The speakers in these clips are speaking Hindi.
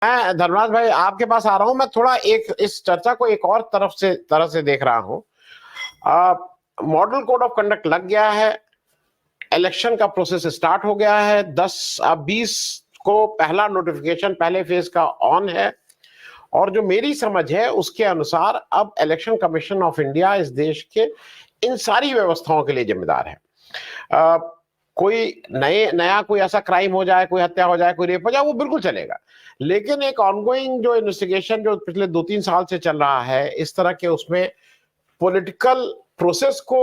मैं धर्मराज भाई आपके पास आ रहा हूं। मैं थोड़ा एक इस चर्चा को एक और तरह से देख रहा हूं। मॉडल कोड ऑफ कंडक्ट लग गया है, इलेक्शन का प्रोसेस स्टार्ट हो गया है, 10-20 को पहला नोटिफिकेशन पहले फेज का ऑन है, और जो मेरी समझ है उसके अनुसार अब इलेक्शन कमीशन ऑफ इंडिया इस देश के इन सारी व्यवस्थाओं के लिए जिम्मेदार है। कोई नया कोई ऐसा क्राइम हो जाए, कोई हत्या हो जाए, कोई रेप हो जाए, वो बिल्कुल चलेगा, लेकिन एक ऑनगोइंग जो इन्वेस्टिगेशन जो पिछले 2-3 साल से चल रहा है, इस तरह के उसमें पॉलिटिकल प्रोसेस को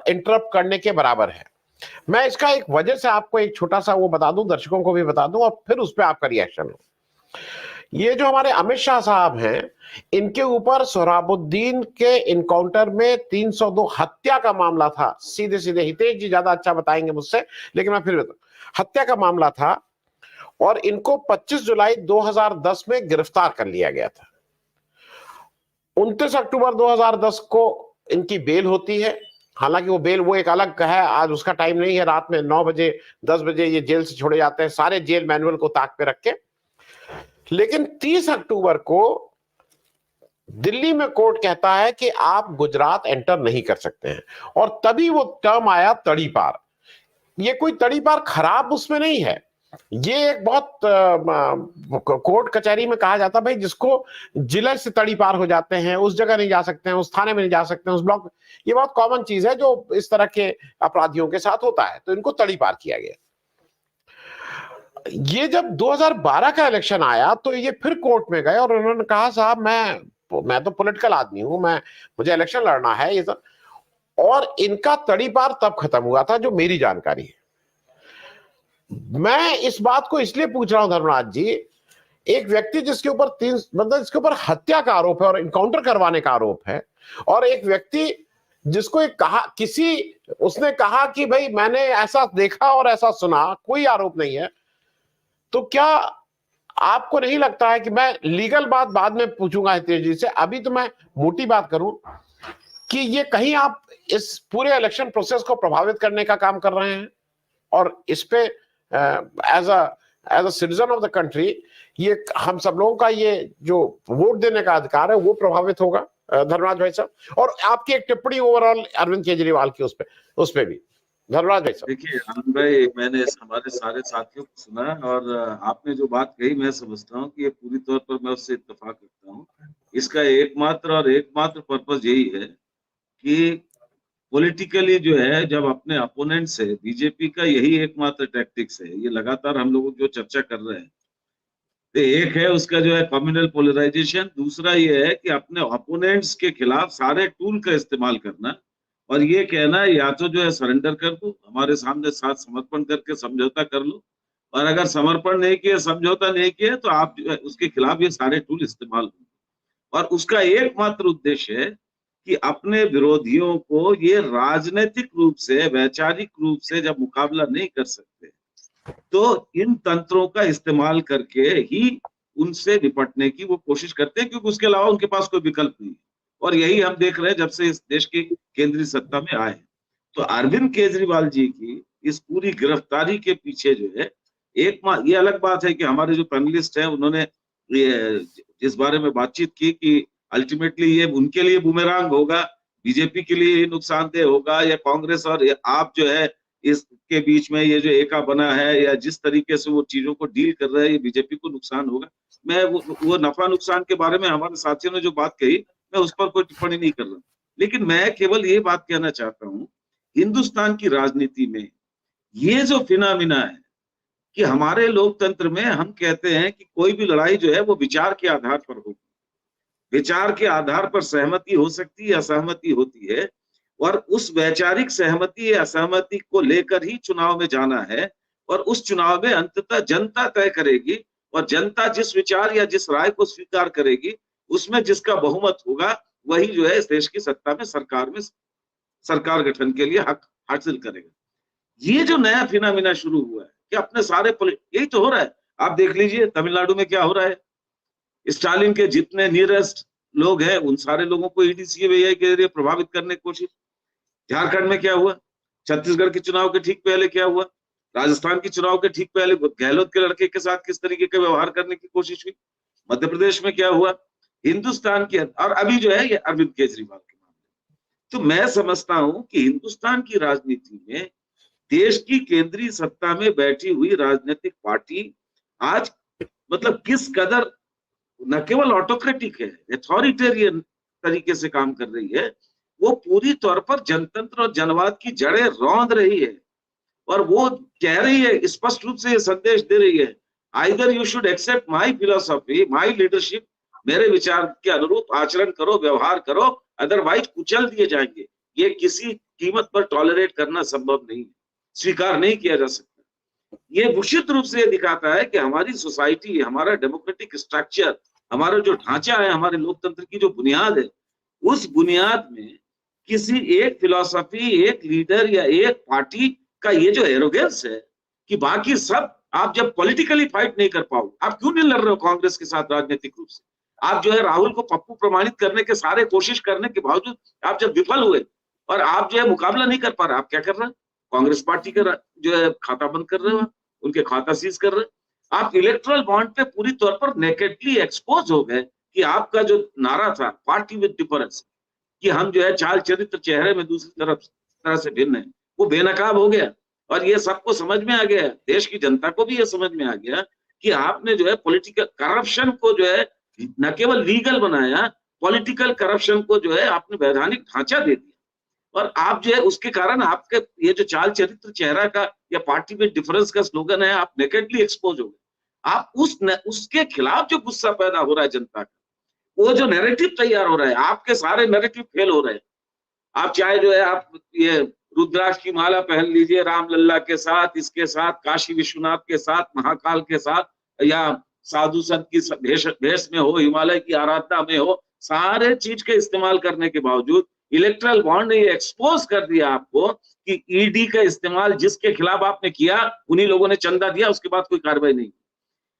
इंटरप्ट करने के बराबर है। मैं इसका एक वजह से आपको एक छोटा सा वो बता दूं, दर्शकों को भी बता दूं, और फिर उस पर आपका रिएक्शन हो। ये जो हमारे अमित शाह साहब हैं, इनके ऊपर सोहराबुद्दीन के इनकाउंटर में 302 हत्या का मामला था। सीधे सीधे हितेश जी ज्यादा अच्छा बताएंगे मुझसे, लेकिन मैं फिर हत्या का मामला था, और इनको 25 जुलाई 2010 में गिरफ्तार कर लिया गया था। 29 अक्टूबर 2010 को इनकी बेल होती है। हालांकि वो बेल वो एक अलग है, आज उसका टाइम नहीं है। रात में 9 बजे 10 बजे ये जेल से छोड़े जाते हैं, सारे जेल मैनुअल को ताक पे रख के। लेकिन 30 अक्टूबर को दिल्ली में कोर्ट कहता है कि आप गुजरात एंटर नहीं कर सकते हैं, और तभी वो टर्म आया तड़ीपार। ये कोई तड़ीपार खराब उसमें नहीं है, ये एक बहुत कोर्ट कचहरी में कहा जाता है भाई, जिसको जिले से तड़ीपार हो जाते हैं, उस जगह नहीं जा सकते हैं, उस थाने में नहीं जा सकते हैं, उस ब्लॉक। ये बहुत कॉमन चीज है जो इस तरह के अपराधियों के साथ होता है, तो इनको तड़ीपार किया गया। ये जब 2012 का इलेक्शन आया तो ये फिर कोर्ट में गए, और उन्होंने कहा साहब मैं तो पॉलिटिकल आदमी हूं, मुझे इलेक्शन लड़ना है ये सब। और इनका तड़ीपार तब खत्म हुआ था, जो मेरी जानकारी है। मैं इस बात को इसलिए पूछ रहा हूं धर्मराज जी, एक व्यक्ति जिसके ऊपर जिसके ऊपर हत्या का आरोप है और इनकाउंटर करवाने का आरोप है, और एक व्यक्ति जिसको उसने कहा कि भाई मैंने ऐसा देखा और ऐसा सुना, कोई आरोप नहीं है, तो क्या आपको नहीं लगता है कि मैं लीगल बात बाद में पूछूंगा हितेश जी से, अभी तो मैं मोटी बात करूं कि ये कहीं आप इस पूरे इलेक्शन प्रोसेस को प्रभावित करने का काम कर रहे हैं, और इस पे as a citizen of the country ये हम सब लोगों का ये जो वोट देने का अधिकार है वो प्रभावित होगा। धर्मराज भाई साहब, और आपकी एक टिप्पणी ओवरऑल अरविंद केजरीवाल की उस पे भी, धर्मराज भाई साहब। देखिए आनंद भाई, मैंने हमारे सारे साथियों को सुना, और आपने जो बात कही मैं समझता हूँ कि ये पूरी तौर पर मैं उससे इत्तेफाक रखता हूँ। इसका एकमात्र पर्पस यही है कि पॉलिटिकली जो है, जब अपने अपोनेंट से, बीजेपी का यही एकमात्र टैक्टिक्स है, ये लगातार हम लोग जो चर्चा कर रहे हैं, तो एक है उसका जो है कम्युनल पोलराइजेशन, दूसरा ये है कि अपने अपोनेंट्स के खिलाफ सारे टूल का इस्तेमाल करना, और ये कहना या तो जो है सरेंडर कर दो, हमारे सामने साथ समर्पण करके समझौता कर लो, और अगर समर्पण नहीं किया, समझौता नहीं किया, तो आप जो है उसके खिलाफ ये सारे टूल इस्तेमाल होंगे। और उसका एकमात्र उद्देश्य है कि अपने विरोधियों को ये राजनीतिक रूप से, वैचारिक रूप से जब मुकाबला नहीं कर सकते, तो इन तंत्रों का इस्तेमाल करके ही उनसे निपटने की वो कोशिश करते हैं, क्योंकि उसके अलावा उनके पास कोई विकल्प नहीं है। और यही हम देख रहे हैं जब से इस देश की केंद्रीय सत्ता में आए। तो अरविंद केजरीवाल जी की इस पूरी गिरफ्तारी के पीछे जो है ये अलग बात है कि हमारे जो पैनलिस्ट हैं उन्होंने ये इस बारे में बातचीत की कि अल्टीमेटली ये उनके लिए बुमेरांग होगा, बीजेपी के लिए नुकसानदेह होगा, या कांग्रेस और आप जो है इसके बीच में ये जो एका बना है, या जिस तरीके से वो चीजों को डील कर रहे हैं, ये बीजेपी को नुकसान होगा। मैं वो नफा नुकसान के बारे में हमारे साथियों ने जो बात कही, मैं उस पर कोई टिप्पणी नहीं कर रहा, लेकिन मैं केवल ये बात कहना चाहता हूँ, हिंदुस्तान की राजनीति में ये जो फिनोमिना है कि हमारे लोकतंत्र में हम कहते हैं कि कोई भी लड़ाई जो है वो विचार के आधार पर होगी, विचार के आधार पर सहमति हो सकती है, असहमति होती है, और उस वैचारिक सहमति या असहमति को लेकर ही चुनाव में जाना है, और उस चुनाव में अंततः जनता तय करेगी, और जनता जिस विचार या जिस राय को स्वीकार करेगी, उसमें जिसका बहुमत होगा वही जो है इस देश की सत्ता में सरकार गठन के लिए हक हासिल करेगा। ये जो नया फिनोमिना शुरू हुआ है कि अपने सारे यही तो हो रहा है। आप देख लीजिए तमिलनाडु में क्या हो रहा है, स्टालिन के जितने नियरेस्ट लोग हैं उन सारे लोगों को ईडी सीबीआई के जरिए प्रभावित करने की कोशिश। झारखंड में क्या हुआ, छत्तीसगढ़ के चुनाव के ठीक पहले क्या हुआ, राजस्थान के चुनाव के ठीक पहले गहलोत के लड़के के साथ किस तरीके का व्यवहार करने की कोशिश हुई। मध्य प्रदेश में क्या हुआ, हिंदुस्तान के, और अभी जो है ये अरविंद केजरीवाल के मामले। तो मैं समझता हूं कि हिंदुस्तान की राजनीति में देश की केंद्रीय सत्ता में बैठी हुई राजनीतिक पार्टी आज मतलब किस कदर न केवल ऑटोक्रेटिक है, अथॉरिटेरियन तरीके से काम कर रही है, वो पूरी तौर पर जनतंत्र और जनवाद की जड़ें रौंद रही है। और वो कह रही है, स्पष्ट रूप से ये संदेश दे रही है, either you should accept my philosophy, my leadership, मेरे विचार के अनुरूप आचरण करो, व्यवहार करो, अदरवाइज कुचल दिए जाएंगे। ये किसी कीमत पर टॉलरेट करना संभव नहीं है, स्वीकार नहीं किया जा सकता। ये निश्चित रूप से दिखाता है कि हमारी सोसाइटी, हमारा डेमोक्रेटिक स्ट्रक्चर, हमारा जो ढांचा है, हमारे लोकतंत्र की जो बुनियाद है, उस बुनियाद में किसी एक फिलॉसफी, एक लीडर या एक पार्टी का ये जो एरोगेंस है कि बाकी सब, आप जब पॉलिटिकली फाइट नहीं कर पाओ, आप क्यों नहीं लड़ रहे हो कांग्रेस के साथ राजनीतिक रूप से? आप जो है राहुल को पप्पू प्रमाणित करने के सारे कोशिश करने के बावजूद आप जब विफल हुए और आप जो है मुकाबला नहीं कर पा रहे, आप क्या कर रहे हैं? कांग्रेस पार्टी का जो है खाता बंद कर रहे हो, उनके खाता सीज कर रहे, आप इलेक्ट्रल बॉन्ड पे पूरी तौर पर नेकेडली एक्सपोज हो गए कि आपका जो नारा था पार्टी विद डिफरेंस, कि हम जो है चाल चरित्र चेहरे में दूसरी तरह से भिन्न है, वो बेनकाब हो गया। और ये सबको समझ में आ गया, देश की जनता को भी ये समझ में आ गया कि आपने जो है पॉलिटिकल करप्शन को जो है न केवल लीगल बनाया, पॉलिटिकल करप्शन को जो है आपने वैधानिक ढांचा दे दिया। और आप जो है उसके कारण आपके ये जो चाल चरित्र चेहरा का या पार्टी में डिफरेंस का स्लोगन है, आप नेकेडली एक्सपोज हो गए। आप उसके खिलाफ जो गुस्सा पैदा हो रहा है जनता का, वो जो नैरेटिव तैयार हो रहा है, आपके सारे नैरेटिव फेल हो रहे हैं। आप चाहे जो है आप ये रुद्राक्ष की माला पहन लीजिए राम लल्ला के साथ, इसके साथ काशी विश्वनाथ के साथ, महाकाल के साथ, या साधु संत की भेष में हो, हिमालय की आराधना में हो, सारे चीज के इस्तेमाल करने के बावजूद इलेक्ट्रल बॉन्ड ने एक्सपोज कर दिया आपको कि ईडी का इस्तेमाल जिसके खिलाफ आपने किया, उन्हीं लोगों ने चंदा दिया, उसके बाद कोई कार्रवाई नहीं।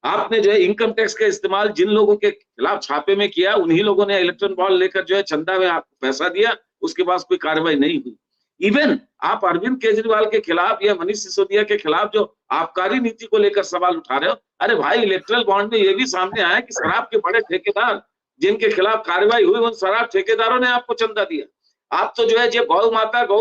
आपने जो है इनकम टैक्स का इस्तेमाल जिन लोगों के खिलाफ छापे में किया, उन्हीं लोगों ने इलेक्ट्रल बॉन्ड लेकर जो है चंदा में आपको पैसा दिया, उसके बाद कोई कार्रवाई नहीं हुई। इवन आप अरविंद केजरीवाल के खिलाफ या मनीष सिसोदिया के खिलाफ जो आबकारी नीति को लेकर सवाल उठा रहे हो, अरे भाई इलेक्ट्रल बॉन्ड में ये भी सामने आया कि शराब के बड़े ठेकेदार जिनके खिलाफ कार्रवाई हुई, उन शराब ठेकेदारों ने आपको चंदा दिया। आप तो जो है जो गौ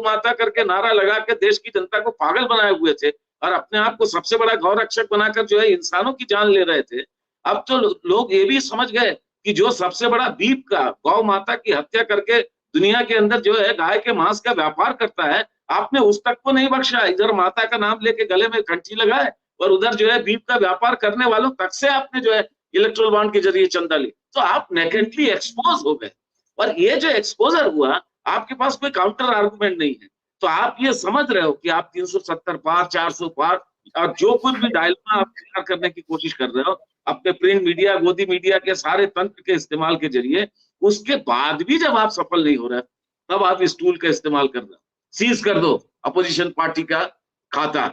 माता करके नारा लगा के देश की जनता को पागल बनाए हुए थे और अपने आप को सबसे बड़ा गौ रक्षक बनाकर जो है इंसानों की जान ले रहे थे। अब तो लोग ये भी समझ गए कि जो सबसे बड़ा बीफ का, गौ माता की हत्या करके दुनिया के अंदर जो है गाय के मांस का व्यापार करता है, आपने उस तक को नहीं बख्शा। इधर माता का नाम लेके गले में कंठी लगाए और उधर जो है बीफ का व्यापार करने वालों तक से आपने जो है इलेक्ट्रल बॉन्ड के जरिए चंदा ली। तो आप नेकेडली एक्सपोज हो गए, और ये जो एक्सपोजर हुआ, आपके पास कोई काउंटर आर्गुमेंट नहीं है। तो आप ये समझ रहे हो कि आप 370 पार, 400 पार, और जो कुछ भी डायलमा आप तैयार करने की कोशिश कर रहे हो अपने प्रिंट मीडिया, गोदी मीडिया के सारे तंत्र के इस्तेमाल के जरिए, उसके बाद भी जब आप सफल नहीं हो रहे, तब आप इस टूल का इस्तेमाल कर रहे हो, सीज कर दो अपोजिशन पार्टी का खाता।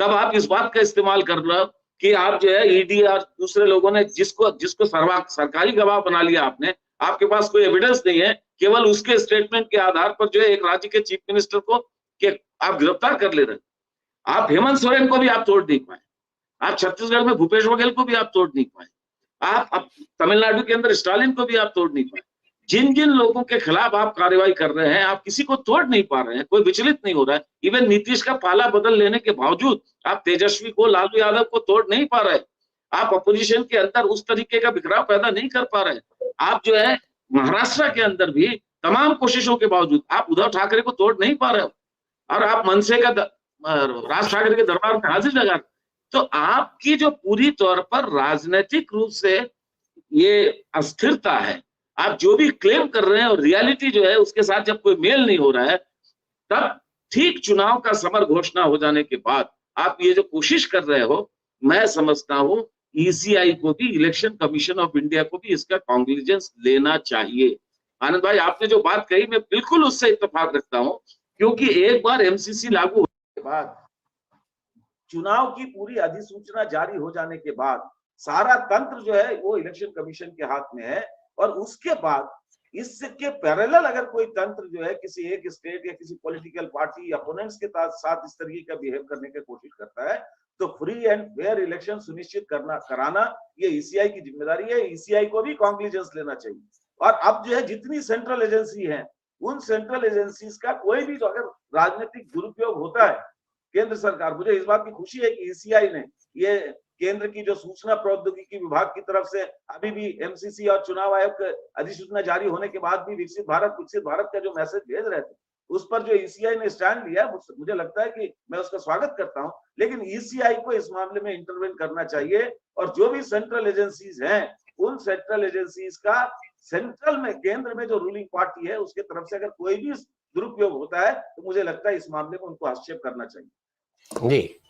तब आप इस बात का इस्तेमाल कर रहे हो कि आप जो है ईडी और दूसरे लोगों ने जिसको सरकारी गवाह बना लिया आपने, आपके पास कोई एविडेंस नहीं है, केवल उसके स्टेटमेंट के आधार पर जो है एक राज्य के चीफ मिनिस्टर को आप गिरफ्तार कर ले रहे हैं। आप हेमंत सोरेन को भी आप तोड़ नहीं पाए, आप छत्तीसगढ़ में भूपेश बघेल को भी आप तोड़ नहीं पाए, आप तमिलनाडु के अंदर स्टालिन को भी आप तोड़ नहीं पाए। जिन जिन लोगों के खिलाफ आप कार्रवाई कर रहे हैं, आप किसी को तोड़ नहीं पा रहे हैं, कोई विचलित नहीं हो रहा है। इवन नीतीश का पाला बदल लेने के बावजूद आप तेजस्वी को, लालू यादव को तोड़ नहीं पा रहे। आप अपोजिशन के अंदर उस तरीके का बिखराव पैदा नहीं कर पा रहे। आप जो है महाराष्ट्र के अंदर भी तमाम कोशिशों के बावजूद आप उद्धव ठाकरे को तोड़ नहीं पा रहे हो, और आप मनसे का राज ठाकरे के दरबार में हाजिर लगा। तो आपकी जो पूरी तौर पर राजनीतिक रूप से ये अस्थिरता है, आप जो भी क्लेम कर रहे हैं और रियलिटी जो है उसके साथ जब कोई मेल नहीं हो रहा है, तब ठीक चुनाव का समर घोषणा हो जाने के बाद आप ये जो कोशिश कर रहे हो, मैं समझता हूं ईसीआई को भी, इलेक्शन कमीशन ऑफ इंडिया को भी इसका कॉन्ग्निजेंस लेना चाहिए। आनंद भाई, आपने जो बात कही मैं बिल्कुल उससे इत्तेफाक रखता हूं, क्योंकि एक बार एमसीसी लागू होने के बाद, चुनाव की पूरी अधिसूचना जारी हो जाने के बाद, सारा तंत्र जो है वो इलेक्शन कमीशन के हाथ में है। और उसके बाद इसके पैरेलल अगर कोई तंत्र जो है किसी एक स्टेट या किसी पॉलिटिकल पार्टी अपोनेंट्स के साथ इस तरीके का बिहेव करने की कोशिश करता है, तो फ्री एंड फेयर इलेक्शन सुनिश्चित कराना ये ईसीआई की जिम्मेदारी है। ईसीआई को भी कॉन्ग्लिजेंस लेना चाहिए। और अब जो है जितनी सेंट्रल एजेंसी है, उन सेंट्रल एजेंसीज का कोई भी अगर राजनीतिक दुरुपयोग होता है, केंद्र सरकार, मुझे इस बात की खुशी है कि ईसीआई ने ये केंद्र की जो सूचना प्रौद्योगिकी विभाग की तरफ से अभी भी एमसीसी और चुनाव आयोग अधिसूचना जारी होने के बाद भी विकसित भारत का जो मैसेज भेज रहे थे, उस पर जो ईसीआई ने स्टैंड लिया, मुझे लगता है कि मैं उसका स्वागत करता हूं। लेकिन ईसीआई को इस मामले में इंटरवेन करना चाहिए और जो भी सेंट्रल एजेंसीज हैं, उन सेंट्रल एजेंसीज का सेंट्रल में, केंद्र में जो रूलिंग पार्टी है उसके तरफ से अगर कोई भी दुरुपयोग होता है तो मुझे लगता है इस मामले में उनको हस्तक्षेप करना चाहिए। जी।